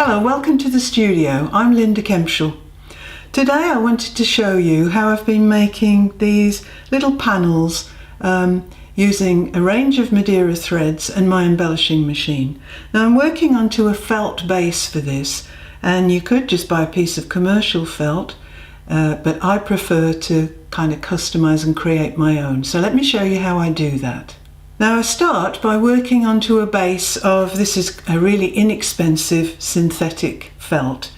Hello, welcome to the studio. I'm Linda Kemshall. Today I wanted to show you how I've been making these little panels using a range of Madeira threads and my embellishing machine. Now I'm working onto a felt base for this, and you could just buy a piece of commercial felt, but I prefer to kind of customize and create my own. So let me show you how I do that. Now I start by working onto a base of, this is a really inexpensive synthetic felt.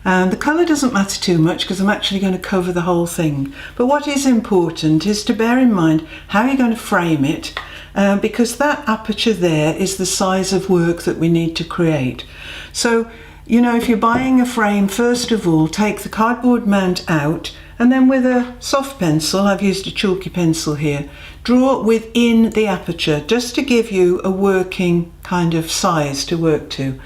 And the colour doesn't matter too much because I'm actually going to cover the whole thing. But what is important is to bear in mind how you're going to frame it, because that aperture there is the size of work that we need to create. So, you know, if you're buying a frame, first of all, take the cardboard mount out, and then with a soft pencil, I've used a chalky pencil here, draw within the aperture just to give you a working kind of size to work to.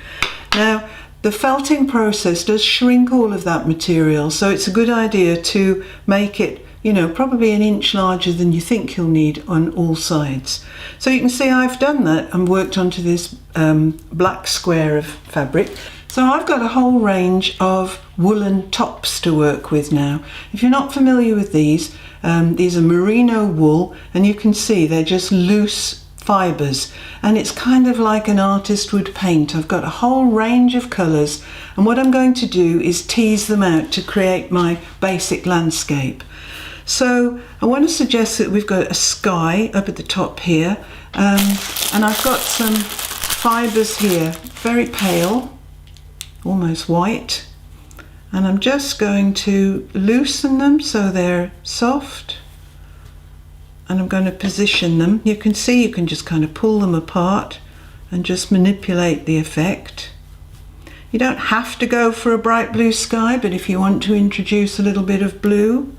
Now, the felting process does shrink all of that material, so it's a good idea to make it, you know, probably an inch larger than you think you'll need on all sides. So you can see I've done that and worked onto this black square of fabric. So I've got a whole range of woolen tops to work with now. If you're not familiar with these are merino wool, and you can see they're just loose fibres, and it's kind of like an artist would paint. I've got a whole range of colours, and what I'm going to do is tease them out to create my basic landscape. So I want to suggest that we've got a sky up at the top here, and I've got some fibres here, very pale, almost white, and I'm just going to loosen them so they're soft, and I'm going to position them. You can see you can just kind of pull them apart and just manipulate the effect. You don't have to go for a bright blue sky, but if you want to introduce a little bit of blue,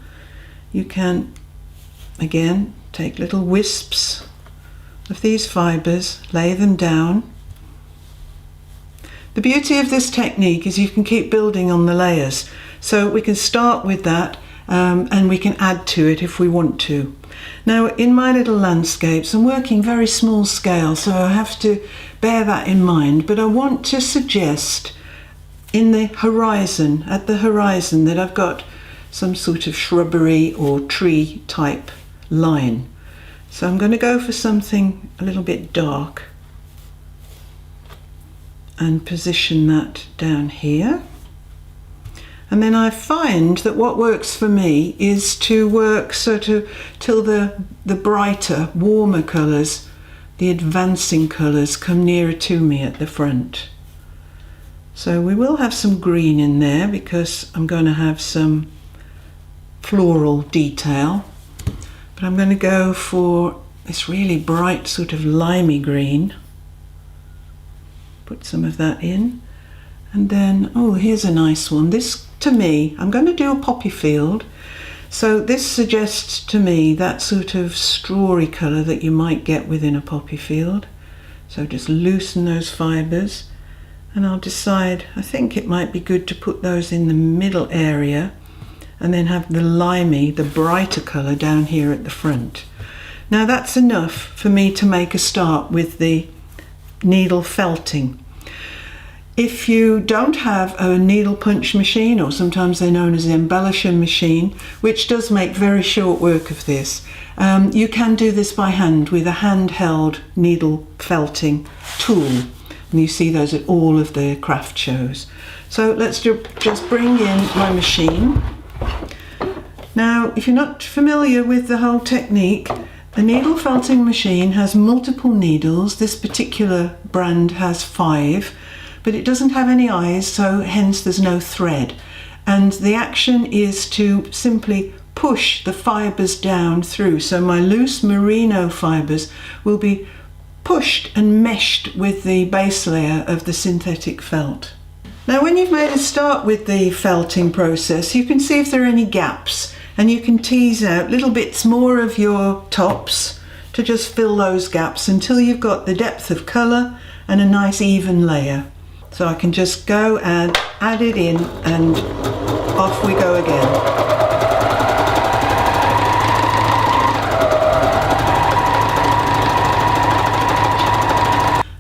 you can again take little wisps of these fibres, lay them down. The beauty of this technique is you can keep building on the layers, so we can start with that and we can add to it if we want to. Now in my little landscapes I'm working very small scale, so I have to bear that in mind, but I want to suggest in the horizon, at the horizon, that I've got some sort of shrubbery or tree type line. So I'm going to go for something a little bit dark and position that down here. And then I find that what works for me is to work sort of till the brighter, warmer colours, the advancing colours, come nearer to me at the front. So we will have some green in there because I'm going to have some floral detail, but I'm going to go for this really bright sort of limey green. Put some of that in, and then, oh, here's a nice one. This, to me, I'm going to do a poppy field, so this suggests to me that sort of strawy colour that you might get within a poppy field. So just loosen those fibres, and I'll decide, I think it might be good to put those in the middle area and then have the limey, the brighter colour down here at the front. Now that's enough for me to make a start with the needle felting. If you don't have a needle punch machine, or sometimes they're known as an embellisher machine, which does make very short work of this, you can do this by hand with a handheld needle felting tool, and you see those at all of the craft shows. So let's just bring in my machine. Now if you're not familiar with the whole technique, a needle felting machine has multiple needles. This particular brand has 5, but it doesn't have any eyes, so hence there's no thread. And the action is to simply push the fibres down through. So my loose merino fibres will be pushed and meshed with the base layer of the synthetic felt. Now when you've made a start with the felting process, you can see if there are any gaps, and you can tease out little bits more of your tops to just fill those gaps until you've got the depth of colour and a nice even layer. So I can just go and add it in, and off we go again.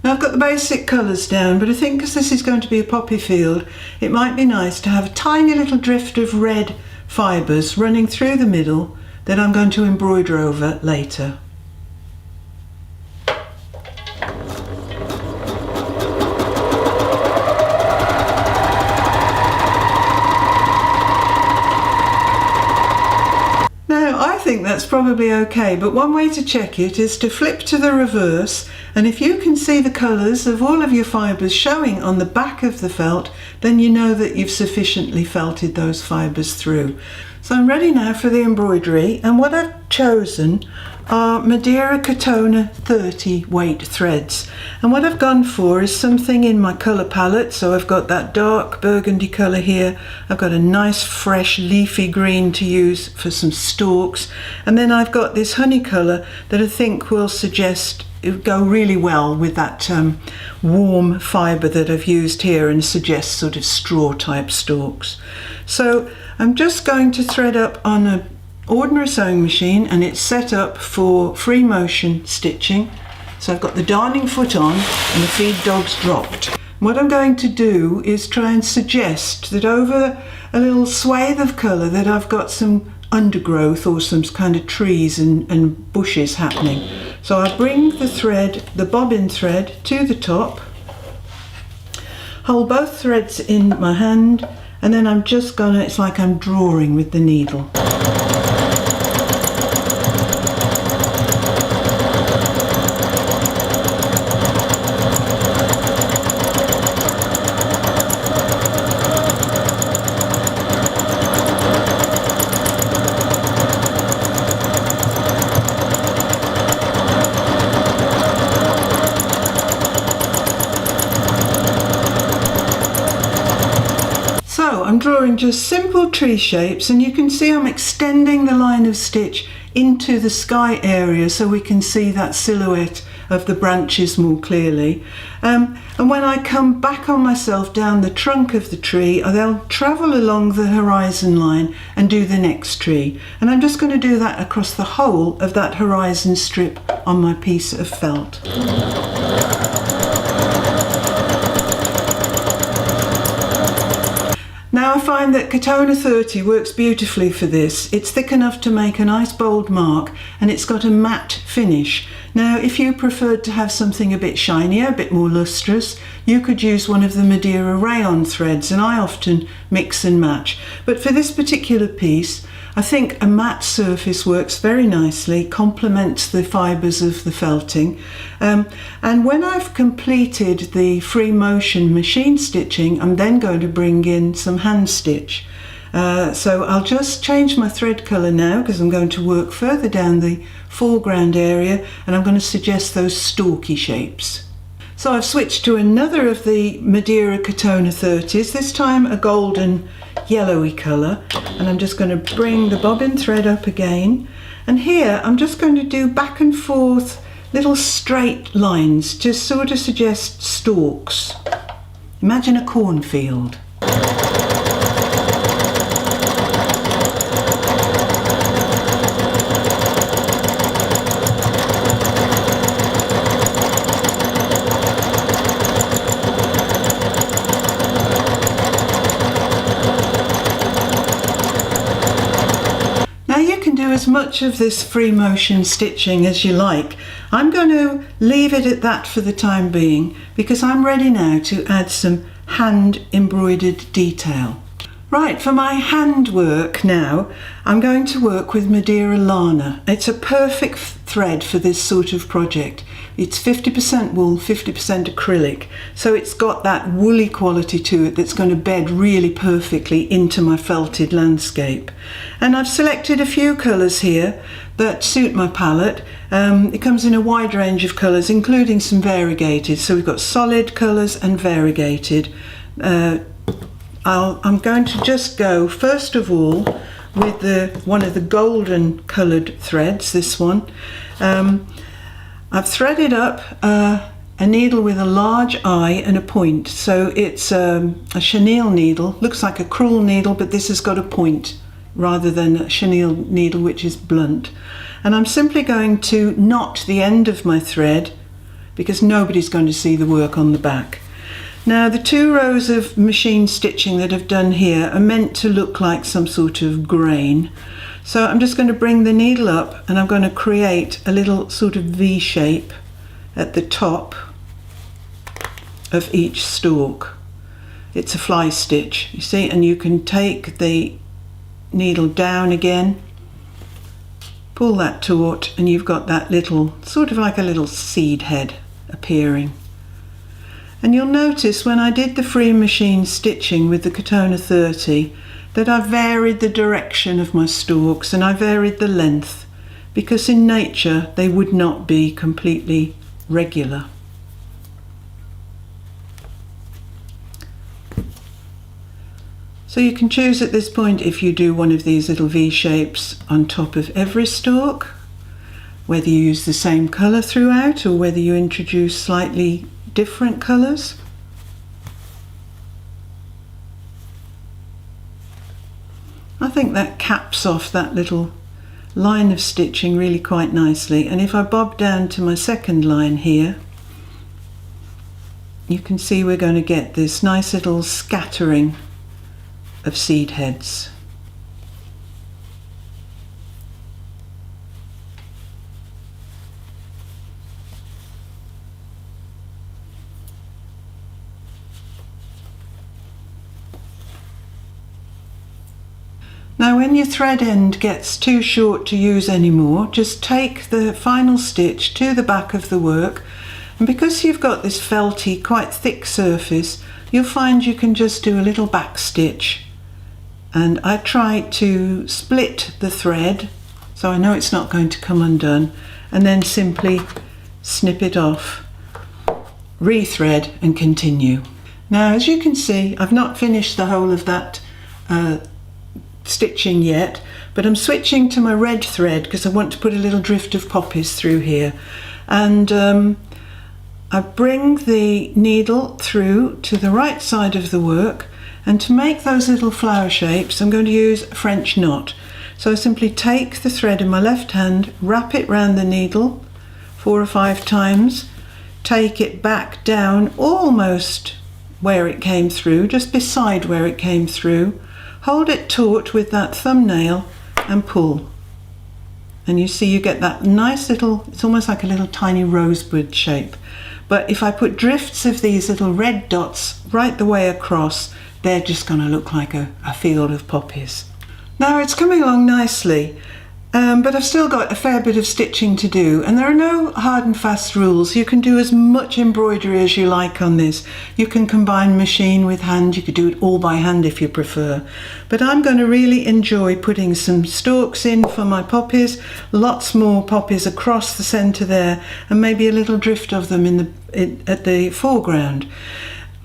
Now I've got the basic colours down, but I think because this is going to be a poppy field, it might be nice to have a tiny little drift of red fibres running through the middle that I'm going to embroider over later. I think that's probably okay, but one way to check it is to flip to the reverse, and if you can see the colours of all of your fibres showing on the back of the felt, then you know that you've sufficiently felted those fibres through. So I'm ready now for the embroidery, and what I've chosen are Madeira Cotona 30 weight threads, and what I've gone for is something in my colour palette. So I've got that dark burgundy colour here, I've got a nice fresh leafy green to use for some stalks, and then I've got this honey colour that I think will suggest it would go really well with that warm fibre that I've used here and suggests sort of straw type stalks. So I'm just going to thread up on an ordinary sewing machine, and it's set up for free motion stitching. So I've got the darning foot on and the feed dogs dropped. What I'm going to do is try and suggest that over a little swathe of colour that I've got some undergrowth or some kind of trees and bushes happening. So I bring the thread, the bobbin thread, to the top, hold both threads in my hand, and then I'm just gonna, it's like I'm drawing with the needle. I'm drawing just simple tree shapes, and you can see I'm extending the line of stitch into the sky area so we can see that silhouette of the branches more clearly. And when I come back on myself down the trunk of the tree, they'll travel along the horizon line and do the next tree. And I'm just going to do that across the whole of that horizon strip on my piece of felt. Now I find that Cotona 30 works beautifully for this. It's thick enough to make a nice bold mark, and it's got a matte finish. Now if you preferred to have something a bit shinier, a bit more lustrous, you could use one of the Madeira rayon threads, and I often mix and match. But for this particular piece, I think a matte surface works very nicely, complements the fibres of the felting. And when I've completed the free motion machine stitching, I'm then going to bring in some hand stitch. So I'll just change my thread colour now, because I'm going to work further down the foreground area, and I'm going to suggest those stalky shapes. So I've switched to another of the Madeira Cotona 30s, this time a golden yellowy colour, and I'm just going to bring the bobbin thread up again, and here I'm just going to do back and forth little straight lines to sort of suggest stalks. Imagine a cornfield. As much of this free motion stitching as you like. I'm going to leave it at that for the time being, because I'm ready now to add some hand embroidered detail. Right, for my handwork now, I'm going to work with Madeira Lana. It's a perfect thread for this sort of project. It's 50% wool, 50% acrylic, so it's got that woolly quality to it that's going to bed really perfectly into my felted landscape. And I've selected a few colours here that suit my palette. It comes in a wide range of colours, including some variegated, so we've got solid colours and variegated. I'm going to just go first of all with one of the golden coloured threads, this one. I've threaded up a needle with a large eye and a point, so it's a chenille needle. Looks like a crewel needle, but this has got a point rather than a chenille needle, which is blunt. And I'm simply going to knot the end of my thread because nobody's going to see the work on the back. Now the 2 rows of machine stitching that I've done here are meant to look like some sort of grain. So I'm just going to bring the needle up and I'm going to create a little sort of V shape at the top of each stalk. It's a fly stitch, you see, and you can take the needle down again, pull that taut, and you've got that little, sort of like a little seed head appearing. And you'll notice when I did the free machine stitching with the Cotona 30 that I varied the direction of my stalks and I varied the length, because in nature they would not be completely regular. So you can choose at this point if you do one of these little V shapes on top of every stalk, whether you use the same colour throughout or whether you introduce slightly different colours. I think that caps off that little line of stitching really quite nicely, and if I bob down to my second line here, you can see we're going to get this nice little scattering of seed heads. Now when your thread end gets too short to use anymore, just take the final stitch to the back of the work, and because you've got this felty, quite thick surface, you'll find you can just do a little back stitch. And I try to split the thread so I know it's not going to come undone, and then simply snip it off, rethread and continue. Now as you can see, I've not finished the whole of that stitching yet, but I'm switching to my red thread because I want to put a little drift of poppies through here, and I bring the needle through to the right side of the work, and to make those little flower shapes I'm going to use a French knot. So I simply take the thread in my left hand, wrap it round the needle 4 or 5 times, take it back down almost where it came through, just beside where it came through, hold it taut with that thumbnail and pull. And you see you get that nice little, it's almost like a little tiny rosebud shape. But if I put drifts of these little red dots right the way across, they're just going to look like a field of poppies. Now it's coming along nicely, but I've still got a fair bit of stitching to do, and there are no hard and fast rules. You can do as much embroidery as you like on this. You can combine machine with hand, you could do it all by hand if you prefer. But I'm going to really enjoy putting some stalks in for my poppies, lots more poppies across the centre there, and maybe a little drift of them at the foreground.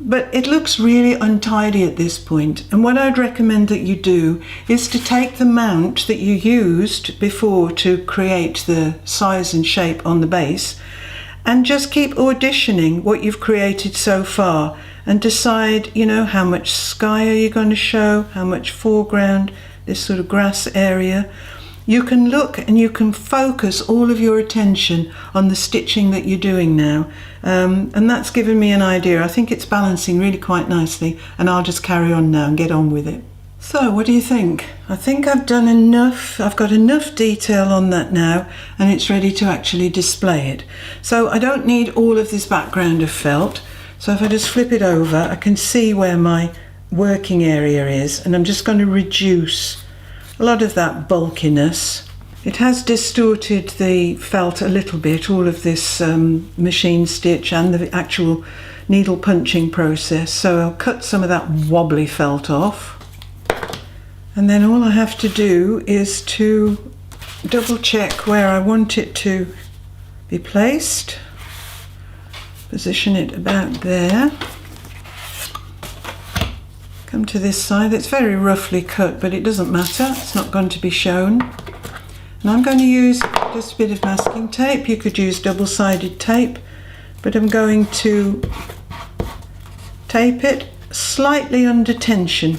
But it looks really untidy at this point, and what I'd recommend that you do is to take the mount that you used before to create the size and shape on the base, and just keep auditioning what you've created so far and decide, you know, how much sky are you going to show, how much foreground, this sort of grass area. You can look and you can focus all of your attention on the stitching that you're doing now, and that's given me an idea. I think it's balancing really quite nicely, and I'll just carry on now and get on with it. So what do you think? I think I've done enough. I've got enough detail on that now, and it's ready to actually display it. So I don't need all of this background of felt, so if I just flip it over I can see where my working area is, and I'm just going to reduce a lot of that bulkiness. It has distorted the felt a little bit, all of this machine stitch and the actual needle punching process, so I'll cut some of that wobbly felt off, and then all I have to do is to double check where I want it to be placed, position it about there. Come to this side. It's very roughly cut, but it doesn't matter, it's not going to be shown. And I'm going to use just a bit of masking tape. You could use double-sided tape, but I'm going to tape it slightly under tension.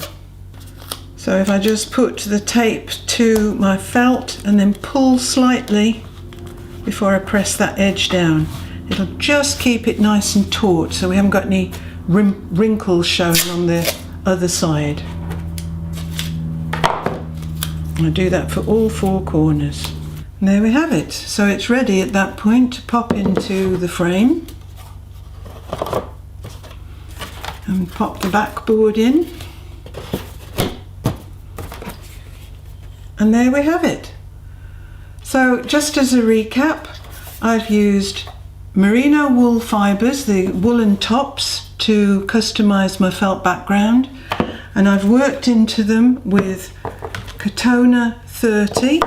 So if I just put the tape to my felt and then pull slightly before I press that edge down. It'll just keep it nice and taut so we haven't got any wrinkles showing on the other side. I do that for all 4 corners. And there we have it. So it's ready at that point to pop into the frame and pop the backboard in. And there we have it. So just as a recap, I've used merino wool fibres, the woolen tops, to customise my felt background, and I've worked into them with Cotona 30,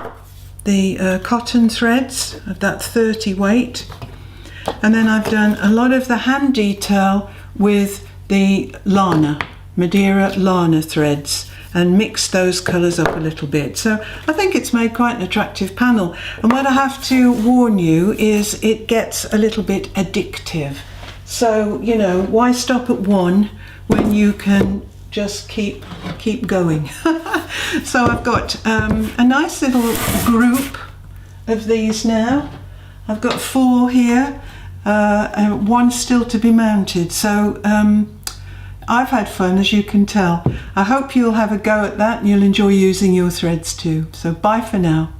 the cotton threads of that 30 weight, and then I've done a lot of the hand detail with the Lana, Madeira Lana threads, and mixed those colours up a little bit. So I think it's made quite an attractive panel. And what I have to warn you is it gets a little bit addictive. So, you know, why stop at one when you can just keep going? So I've got a nice little group of these now. I've got 4 here, and 1 still to be mounted. So I've had fun, as you can tell. I hope you'll have a go at that and you'll enjoy using your threads too. So bye for now.